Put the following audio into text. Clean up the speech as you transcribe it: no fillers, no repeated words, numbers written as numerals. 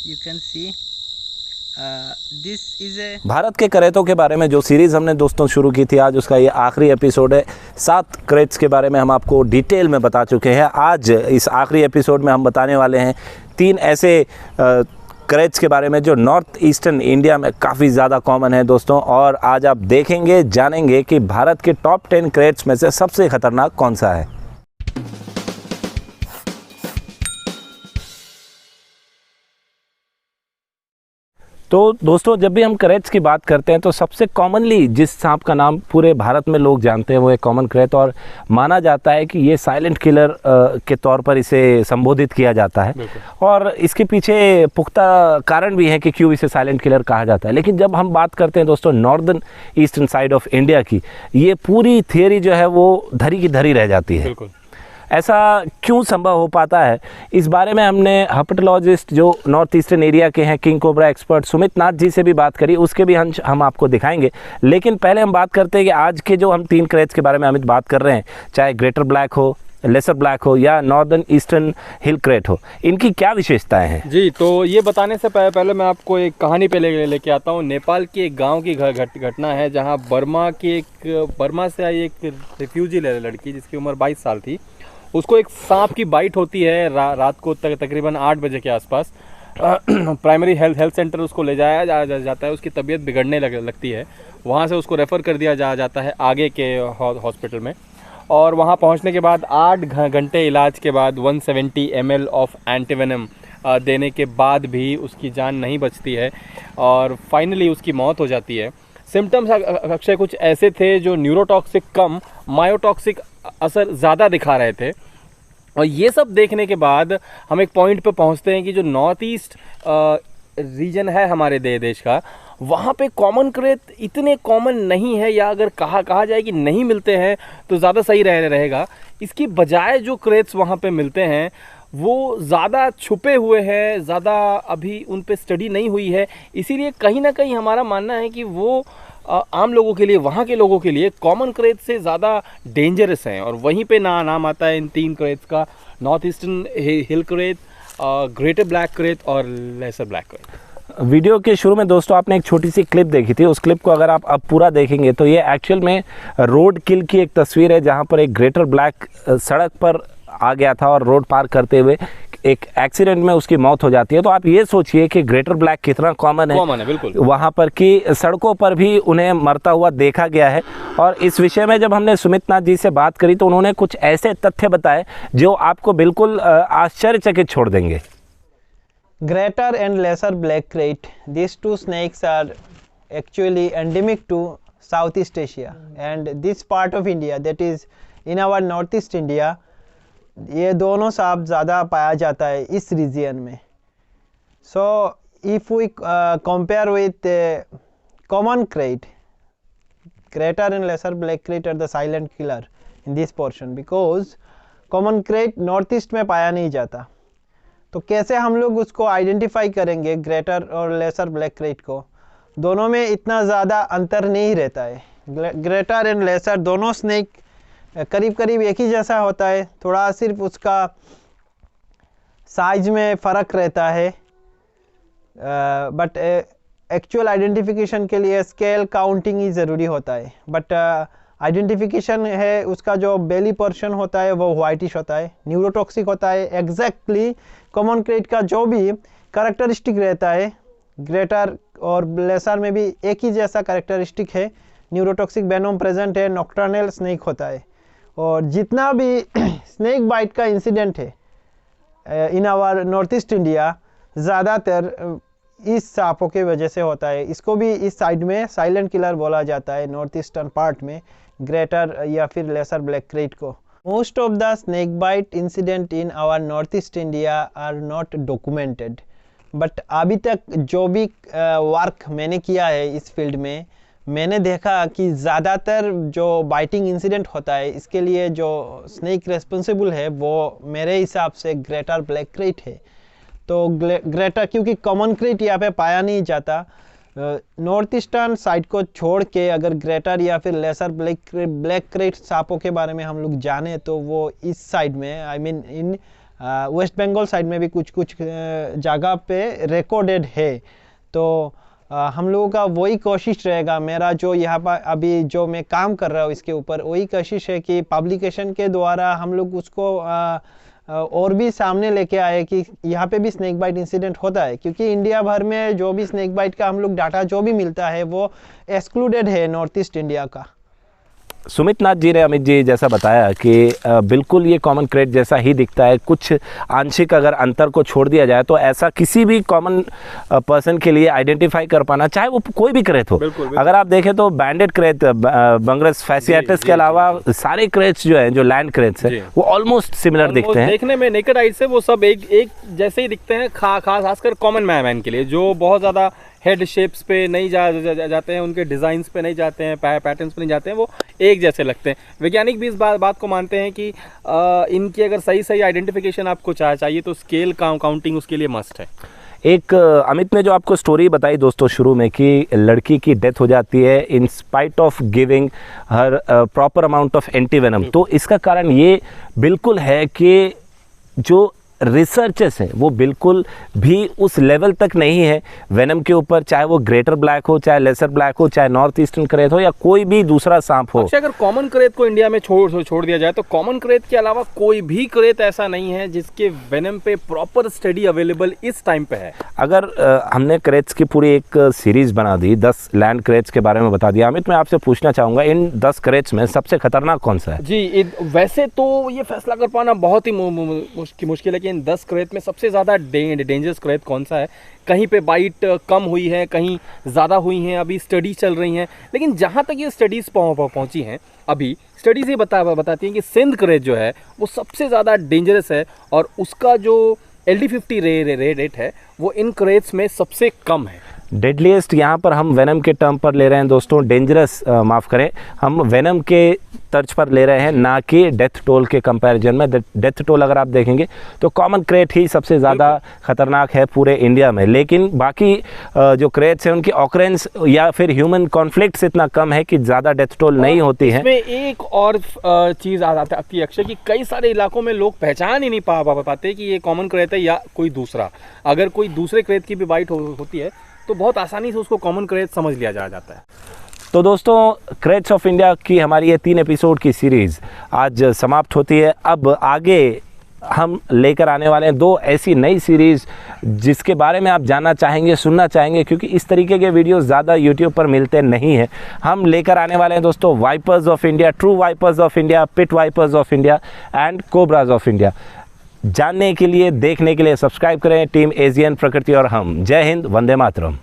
you can see this is a Bharat के करेतों के बारे में जो सीरीज़ हमने दोस्तों शुरू की थी, आज उसका ये आखिरी एपिसोड है। 7 क्रेट्स के बारे में हम आपको डिटेल में बता चुके हैं। आज इस आखिरी एपिसोड में हम बताने वाले हैं 3 ऐसे क्रेट्स के बारे में जो नॉर्थ ईस्टर्न इंडिया में काफ़ी ज़्यादा कॉमन है दोस्तों। और आज आप देखेंगे, जानेंगे कि भारत के टॉप 10 क्रेट्स में से सबसे ख़तरनाक कौन सा है। तो दोस्तों, जब भी हम क्रेट्स की बात करते हैं तो सबसे कॉमनली जिस सांप का नाम पूरे भारत में लोग जानते हैं वो एक कॉमन क्रेट, और माना जाता है कि ये साइलेंट किलर के तौर पर इसे संबोधित किया जाता है। और इसके पीछे पुख्ता कारण भी है कि क्यों इसे साइलेंट किलर कहा जाता है। लेकिन जब हम बात करते हैं दोस्तों northern eastern side of India की, ये पूरी थियरी जो है वो धरी की धरी रह जाती है। ऐसा क्यों संभव हो पाता है, इस बारे में हमने हर्पेटोलॉजिस्ट जो नॉर्थ ईस्टर्न एरिया के हैं, king cobra expert Sumit Nath ji से भी बात करी, उसके भी हम आपको दिखाएंगे। लेकिन पहले हम बात करते हैं कि आज के जो हम 3 क्रेट्स के बारे में अमित बात कर रहे हैं, चाहे ग्रेटर ब्लैक हो, लेसर ब्लैक हो या नॉर्दर्न ईस्टर्न हिल क्रेट हो, इनकी क्या विशेषताएं हैं? जी, तो ये बताने से पहले मैं आपको एक कहानी पे लेके आता हूँ। नेपाल की एक गांव की घटना है, जहां बर्मा से आई एक रिफ्यूजी लड़की जिसकी उम्र 22 साल थी। उसको एक सांप की बाइट होती है रात को तकरीबन 8 बजे के आसपास। प्राइमरी हेल्थ सेंटर उसको ले जाया जाता है। उसकी तबीयत बिगड़ने लगती है। वहाँ से उसको रेफ़र कर दिया जाता है आगे के हॉस्पिटल में। और वहाँ पहुँचने के बाद 8 घंटे इलाज के बाद 170 ml ऑफ एंटीवेनम देने के बाद भी उसकी जान नहीं बचती है और फाइनली उसकी मौत हो जाती है। सिम्टम्स अक्षय कुछ ऐसे थे जो न्यूरोटॉक्सिक कम मायोटॉक्सिक असर ज़्यादा दिखा रहे थे। और ये सब देखने के बाद हम एक पॉइंट पे पहुंचते हैं कि जो नॉर्थ ईस्ट रीजन है हमारे देश का, वहाँ पे कॉमन क्रेट इतने कॉमन नहीं है, या अगर कहा जाए कि नहीं मिलते हैं तो ज़्यादा सही रहेगा। इसकी बजाय जो क्रेट्स वहाँ पे मिलते हैं वो ज़्यादा छुपे हुए हैं, ज़्यादा अभी उन पे स्टडी नहीं हुई है। इसीलिए कहीं ना कहीं हमारा मानना है कि वो आम लोगों के लिए, वहाँ के लोगों के लिए कॉमन क्रेट से ज़्यादा डेंजरस हैं। और वहीं पे नाम आता है इन 3 क्रेट्स का, नॉर्थ ईस्टर्न हिल क्रेट, ग्रेटर ब्लैक क्रेट और लेसर ब्लैक क्रेट। वीडियो के शुरू में दोस्तों आपने एक छोटी सी क्लिप देखी थी। उस क्लिप को अगर आप अब पूरा देखेंगे तो ये एक्चुअल में रोड किल की एक तस्वीर है, जहाँ पर एक ग्रेटर ब्लैक सड़क पर आ गया था और रोड पार करते हुए एक एक्सीडेंट में उसकी मौत हो जाती है। तो आप ये सोचिए कि ग्रेटर ब्लैक कितना कॉमन है बिल्कुल वहाँ पर, कि सड़कों पर भी उन्हें मरता हुआ देखा गया है। और इस विषय में जब हमने सुमित नाथ जी से बात करी तो उन्होंने कुछ ऐसे तथ्य बताए जो आपको बिल्कुल आश्चर्यचकित छोड़ देंगे। Greater and lesser black crate, these 2 snakes are actually endemic to Southeast Asia and this part of India, that is in our Northeast India, ये दोनों सांप ज़्यादा पाया जाता है इस रीजन में। So if we compare with common krait, greater and lesser black krait are the silent killer in this portion, because common krait north east में पाया नहीं जाता। तो कैसे हम लोग उसको आइडेंटिफाई करेंगे, ग्रेटर और लेसर ब्लैक क्रेट को? दोनों में इतना ज़्यादा अंतर नहीं रहता है। ग्रेटर एंड लेसर दोनों स्नेक करीब करीब एक ही जैसा होता है, थोड़ा सिर्फ उसका साइज में फ़र्क रहता है। बट एक्चुअल आइडेंटिफिकेशन के लिए स्केल काउंटिंग ही ज़रूरी होता है। बट आइडेंटिफिकेशन है, उसका जो बेली पोर्शन होता है वो वाइटिश होता है, न्यूरोटॉक्सिक होता है। एग्जैक्टली कॉमन क्रेट का जो भी कैरेक्टरिस्टिक रहता है, ग्रेटर और लेसर में भी एक ही जैसा कैरेक्टरिस्टिक है। न्यूरोटॉक्सिक वेनोम प्रेजेंट है, नॉक्टर्नल स्नेक होता है। और जितना भी स्नेक बाइट का इंसिडेंट है in our north east India, ज़्यादातर इस सांपों के वजह से होता है। इसको भी इस साइड में साइलेंट किलर बोला जाता है, नॉर्थ ईस्टर्न पार्ट में ग्रेटर या फिर लेसर ब्लैक क्रेट को। Most of the snake bite incident in our north east India are not documented. But अभी तक जो भी वर्क मैंने किया है इस फील्ड में, मैंने देखा कि ज़्यादातर जो बाइटिंग इंसिडेंट होता है इसके लिए जो स्नेक रेस्पॉन्सिबल है वो मेरे हिसाब से ग्रेटर ब्लैक क्रेट है। तो ग्रेटर, क्योंकि कॉमन क्रेट यहाँ पे पाया नहीं जाता, नॉर्थ ईस्टर्न साइड को छोड़ के अगर ग्रेटर या फिर लेसर ब्लैक क्रेट सांपों के बारे में हम लोग जाने तो वो इस साइड में, I mean in West Bengal side में भी कुछ कुछ जगह पे रिकॉर्डेड है। तो हम लोगों का वही कोशिश रहेगा, मेरा जो यहाँ पर अभी जो मैं काम कर रहा हूँ इसके ऊपर वही कोशिश है कि पब्लिकेशन के द्वारा हम लोग उसको और भी सामने लेके आए कि यहाँ पे भी स्नेक बाइट इंसिडेंट होता है, क्योंकि इंडिया भर में जो भी स्नेक बाइट का हम लोग डाटा जो भी मिलता है वो एक्सक्लूडेड है नॉर्थ ईस्ट इंडिया का। सुमित नाथ जी ने अमित जी जैसा बताया कि बिल्कुल ये कॉमन क्रेट जैसा ही दिखता है, कुछ आंशिक अगर अंतर को छोड़ दिया जाए तो ऐसा किसी भी कॉमन पर्सन के लिए आइडेंटिफाई कर पाना, चाहे वो कोई भी क्रेट हो। बिल्कुल। अगर आप देखें तो बैंडेड क्रेट, बंगरस फैसियाटस के अलावा सारे क्रेट्स जो हैं, जो लैंड क्रेट्स हैं, वो ऑलमोस्ट सिमिलर दिखते हैं। देखने में नेकेड आई से वो सब एक जैसे ही दिखते हैं, खासकर कॉमन मैन के लिए जो बहुत ज़्यादा हेड शेप्स पे नहीं जाते हैं, उनके डिज़ाइंस पे नहीं जाते हैं, पैटर्न्स पे नहीं जाते हैं, वो एक जैसे लगते हैं। वैज्ञानिक भी इस बात को मानते हैं कि इनकी अगर सही आइडेंटिफिकेशन आपको चाहिए तो स्केल काउंटिंग उसके लिए मस्ट है। एक अमित ने जो आपको स्टोरी बताई दोस्तों शुरू में कि लड़की की डेथ हो जाती है in spite of giving her proper amount of antivenom, तो इसका कारण ये बिल्कुल है कि जो रिसर्चर्स हैं वो बिल्कुल भी उस लेवल तक नहीं है वेनम के ऊपर, चाहे वो ग्रेटर ब्लैक हो, चाहे लेसर ब्लैक हो, चाहे नॉर्थ ईस्टर्न क्रेट हो या कोई भी दूसरा सांप हो। अगर कॉमन क्रेट को इंडिया में छोड़ दिया जाए तो कॉमन क्रेट के अलावा कोई भी क्रेट ऐसा नहीं है जिसके वेनम पे प्रॉपर स्टडी अवेलेबल इस टाइम पे है। अगर हमने क्रेट्स की पूरी एक सीरीज बना दी, 10 लैंड क्रेट्स के बारे में बता दिया, अमित मैं आपसे पूछना चाहूँगा इन 10 क्रेट्स में सबसे खतरनाक कौन सा है? जी, वैसे तो ये फैसला कर पाना बहुत ही मुश्किल है कि इन 10 क्रेट में सबसे ज़्यादा डेंजरस क्रेट कौन सा है। कहीं पे बाइट कम हुई है, कहीं ज़्यादा हुई हैं, अभी स्टडी चल रही हैं, लेकिन जहाँ तक ये स्टडीज़ पहुँची हैं अभी स्टडीज़ ये बताती हैं कि सिंध क्रेट जो है वो सबसे ज़्यादा डेंजरस है और उसका जो LD50 रेट है वो इन क्रेट्स में सबसे कम है। डेडलीस्ट यहाँ पर हम वेनम के टर्म पर ले रहे हैं दोस्तों, डेंजरस माफ़ करें, हम वेनम के तर्ज पर ले रहे हैं, ना कि डेथ टोल के कंपैरिजन में। डेथ टोल अगर आप देखेंगे तो कॉमन क्रेट ही सबसे ज़्यादा खतरनाक है पूरे इंडिया में, लेकिन बाकी जो क्रेट्स हैं उनकी ऑकरेंस या फिर ह्यूमन कॉन्फ्लिक्ट्स इतना कम है कि ज़्यादा डेथ टोल नहीं होती है। इसमें एक और चीज़ आती है अक्षय, कि कई सारे इलाकों में लोग पहचान ही नहीं पाते कि ये कॉमन क्रेट है या कोई दूसरा। अगर कोई दूसरे क्रेट की भी बाइट होती है तो बहुत आसानी से उसको कॉमन क्रेट समझ लिया जाता है। तो दोस्तों क्रेट्स ऑफ इंडिया की हमारी ये 3 एपिसोड की सीरीज़ आज समाप्त होती है। अब आगे हम लेकर आने वाले हैं 2 ऐसी नई सीरीज़ जिसके बारे में आप जानना चाहेंगे, सुनना चाहेंगे, क्योंकि इस तरीके के वीडियोस ज़्यादा यूट्यूब पर मिलते नहीं हैं। हम लेकर आने वाले हैं दोस्तों vipers of India, true vipers of India, pit vipers of India and cobras of India. जानने के लिए, देखने के लिए सब्सक्राइब करें टीम एशियन प्रकृति और हम। जय हिंद, वंदे मातरम।